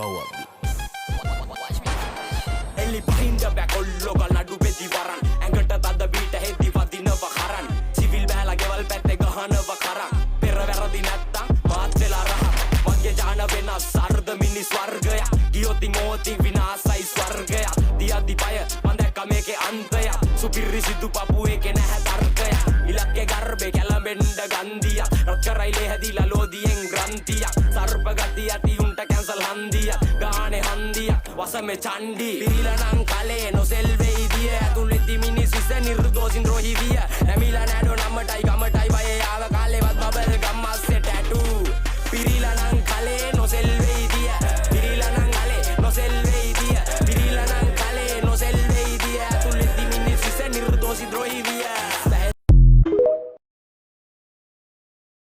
පව්වක්ගේ එලි පහින්ද බැකොල්ලොගල් නඩු පෙති වරන් ඇඟට තද බීට හෙද්දි වදිනව කරන් සිවිල් බෑලා ගෙවල් පැත්තේ ගහනව කරන් පෙර වැරදි නැත්තම් මාත් වෙලා රහ වගේ ජාන වෙනස් සර්ද මිනිස් වර්ගය ගියොතින් ඕති විනාසයි ස්වර්ගය දියදි පය මන් දැක්ක මේකේ අන්තය සුපිරි සිදු පපු එකේ නැහැ තර්කය ඉලක්කේ ගර්භේ කැළඹෙන්න ගන්දිය රොක්කරයිලේ හැදිලා ලෝදියෙන් ග්‍රන්ථියක් සර්ප ගති ඇති උන්ට කැන්සල් හන්දිය ගානේ හන්දිය වසමේ චණ්ඩි පිරිලනම් කලේ නොසෙල් වෙයිදිය ඇතුළෙති මිනිස් විස නිර්දෝෂින් රෝහි විය ඇමිලා නෑඩෝ නම්මටයි